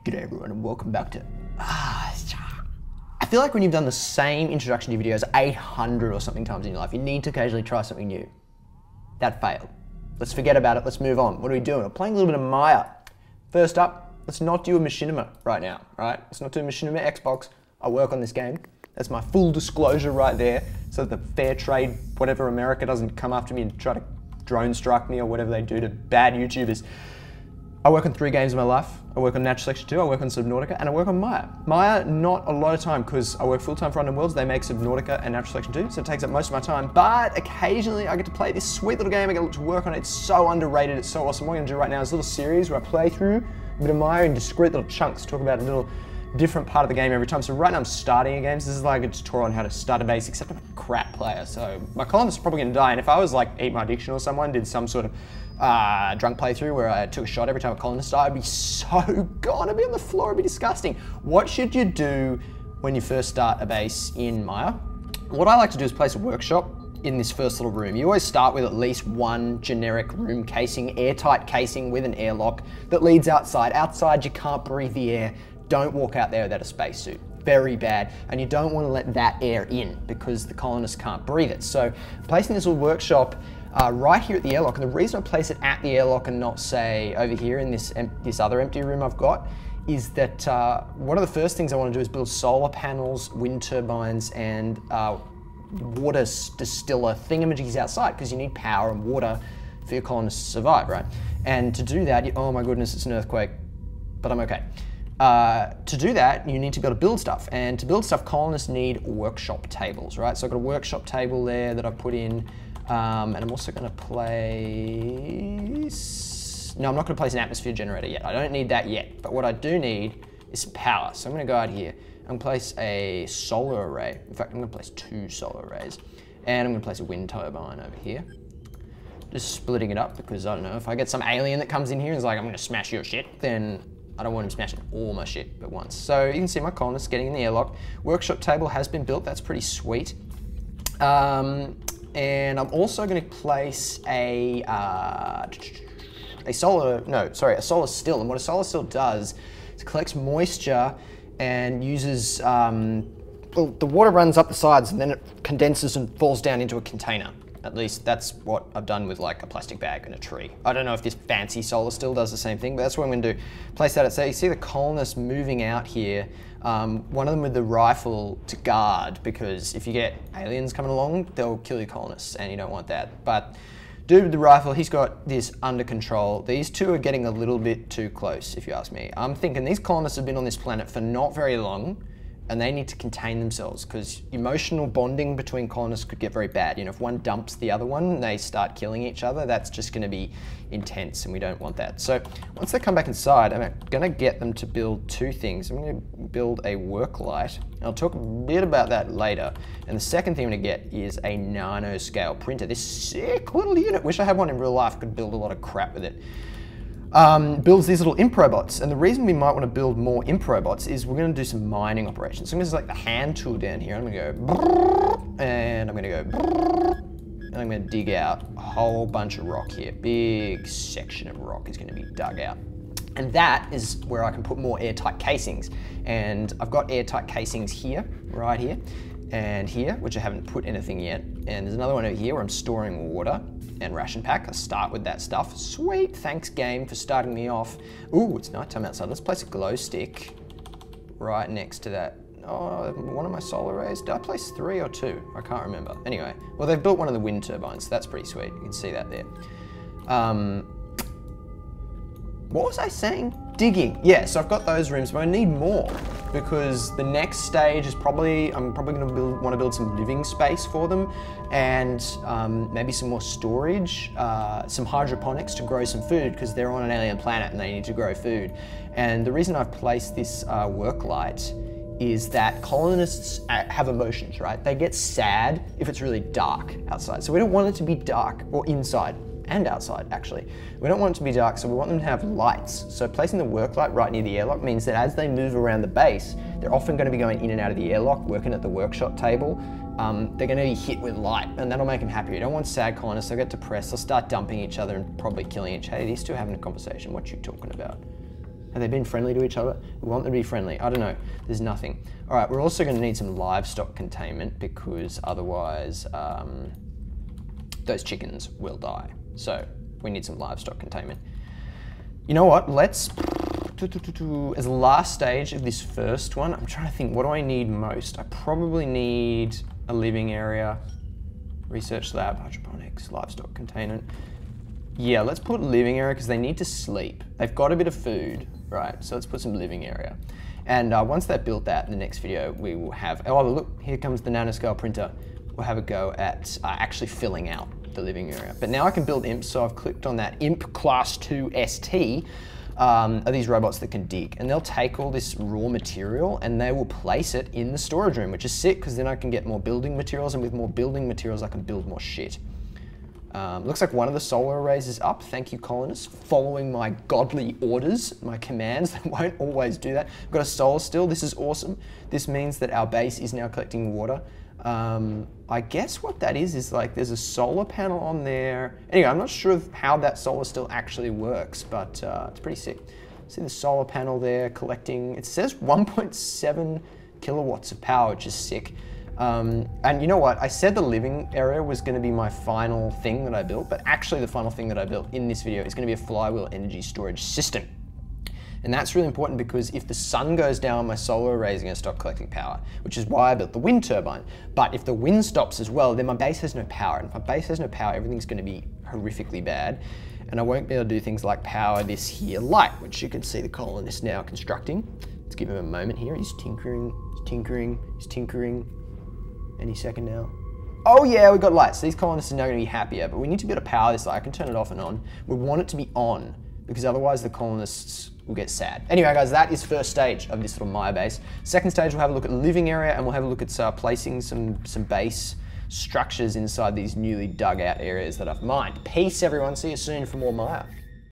G'day everyone and welcome back to... I feel like when you've done the same introduction to videos 800 or something times in your life, you need to occasionally try something new. That failed. Let's forget about it, let's move on. What are we doing? We're playing a little bit of Maia. First up, let's not do a machinima right now, right? Let's not do a machinima Xbox. I work on this game. That's my full disclosure right there, so that the fair trade, whatever America doesn't come after me and try to drone strike me or whatever they do to bad YouTubers. I work on 3 games in my life. I work on Natural Selection 2, I work on Subnautica, and I work on Maia. Maia, not a lot of time, because I work full-time for Unknown Worlds. They make Subnautica and Natural Selection 2, so it takes up most of my time. But occasionally I get to play this sweet little game, I get to work on it. It's so underrated, it's so awesome. What I'm gonna do right now is a little series where I play through a bit of Maia in discrete little chunks, talk about a little different part of the game every time. So right now I'm starting a game, so this is like a tutorial on how to start a base, except I'm a crap player. So my colonist is probably gonna die, and if I was like Eat My Addiction or someone, did some sort of drunk playthrough where I took a shot every time a colonist died, I'd be so gone, I'd be on the floor, it'd be disgusting. What should you do when you first start a base in Maia? What I like to do is place a workshop in this first little room. You always start with at least one generic room casing, airtight casing with an airlock that leads outside. Outside you can't breathe the air. Don't walk out there without a spacesuit. Very bad, and you don't want to let that air in because the colonists can't breathe it. So placing this little workshop right here at the airlock, and the reason I place it at the airlock and not say over here in this other empty room I've got is that one of the first things I want to do is build solar panels, wind turbines, and water distiller thingamajiggies outside, because you need power and water for your colonists to survive, right? And to do that, oh my goodness, it's an earthquake, but I'm okay. To do that, you need to be able to build stuff, and to build stuff, colonists need workshop tables, right? So I've got a workshop table there that I put in, and I'm also going to place... No, I'm not going to place an atmosphere generator yet. I don't need that yet, but what I do need is some power. So I'm going to go out here and place a solar array. In fact, I'm going to place 2 solar arrays, and I'm going to place a wind turbine over here. Just splitting it up because, I don't know, if I get some alien that comes in here and is like, I'm going to smash your shit, then I don't want him smashing all my shit at once. So you can see my colonists getting in the airlock. Workshop table has been built, that's pretty sweet. And I'm also going to place a solar still. And what a solar still does is it collects moisture and uses, well, the water runs up the sides and then it condenses and falls down into a container. At least that's what I've done with like a plastic bag and a tree. I don't know if this fancy solar still does the same thing, but that's what I'm going to do. Place that at, so you see the colonists moving out here. One of them with the rifle to guard, because if you get aliens coming along, they'll kill your colonists and you don't want that. But dude with the rifle, he's got this under control. These two are getting a little bit too close, if you ask me. I'm thinking these colonists have been on this planet for not very long, and they need to contain themselves, because emotional bonding between colonists could get very bad. You know, if one dumps the other one and they start killing each other, that's just going to be intense, and we don't want that. So once they come back inside, I'm going to get them to build 2 things. I'm going to build a work light. I'll talk a bit about that later. And the second thing I'm going to get is a nanoscale printer. This sick little unit. Wish I had one in real life. I could build a lot of crap with it. Builds these little improbots, and the reason we might want to build more improbots is we're going to do some mining operations. So I'm going to select the hand tool down here, I'm going to go, and I'm going to go, and I'm going to dig out a whole bunch of rock here. Big section of rock is going to be dug out. And that is where I can put more airtight casings. And I've got airtight casings here, right here, and here, which I haven't put anything yet. And there's another one over here where I'm storing water and ration pack. I start with that stuff. Sweet, thanks game for starting me off. Ooh, it's nighttime outside. Let's place a glow stick right next to that. Oh, one of my solar arrays. Did I place 3 or 2? I can't remember. Anyway, well, they've built one of the wind turbines, so that's pretty sweet. You can see that there. What was I saying? Digging. Yeah, so I've got those rooms, but I need more, because the next stage is I'm probably going to want to build some living space for them, and maybe some more storage, some hydroponics to grow some food, because they're on an alien planet and they need to grow food. And the reason I've placed this work light is that colonists have emotions, right? They get sad if it's really dark outside. So we don't want it to be dark, or inside and outside actually. We don't want it to be dark, so we want them to have lights. So placing the work light right near the airlock means that as they move around the base, they're often going to be going in and out of the airlock, working at the workshop table. They're going to be hit with light, and that'll make them happy. You don't want sad colonists, they'll get depressed, they'll start dumping each other and probably killing each other. Hey, these two are having a conversation, what you talking about? Have they been friendly to each other? We want them to be friendly. I don't know. There's nothing. All right, we're also going to need some livestock containment because otherwise those chickens will die. So we need some livestock containment. You know what? Let's, as the last stage of this first one, I'm trying to think, what do I need most? I probably need a living area, research lab, hydroponics, livestock containment. Yeah, let's put living area because they need to sleep. They've got a bit of food, right? So let's put some living area. And once they've built that, in the next video, we will have, oh look, here comes the nanoscale printer. We'll have a go at actually filling out the living area. But now I can build imps, so I've clicked on that imp class 2 ST, are these robots that can dig. And they'll take all this raw material and they will place it in the storage room, which is sick because then I can get more building materials, and with more building materials, I can build more shit. Looks like one of the solar arrays is up. Thank you, colonists, following my godly orders, my commands. They won't always do that. I've got a solar still. This is awesome. This means that our base is now collecting water. I guess what that is like there's a solar panel on there. Anyway, I'm not sure of how that solar still actually works, but it's pretty sick. See the solar panel there collecting, it says 1.7 kilowatts of power, which is sick. And you know what? I said the living area was going to be my final thing that I built, but actually the final thing that I built in this video is going to be a flywheel energy storage system. And that's really important because if the sun goes down, my solar array is going to stop collecting power, which is why I built the wind turbine. But if the wind stops as well, then my base has no power. And if my base has no power, everything's going to be horrifically bad. And I won't be able to do things like power this here light, which you can see the colonist now constructing. Let's give him a moment here. He's tinkering, he's tinkering, he's tinkering. Any second now. Oh yeah, we got lights. So these colonists are now going to be happier, but we need to be able to power this light. I can turn it off and on. We want it to be on because otherwise the colonists will get sad. Anyway guys, that is first stage of this little Maia base. Second stage, we'll have a look at living area and we'll have a look at placing some base structures inside these newly dug out areas that I've mined. Peace everyone, see you soon for more Maia.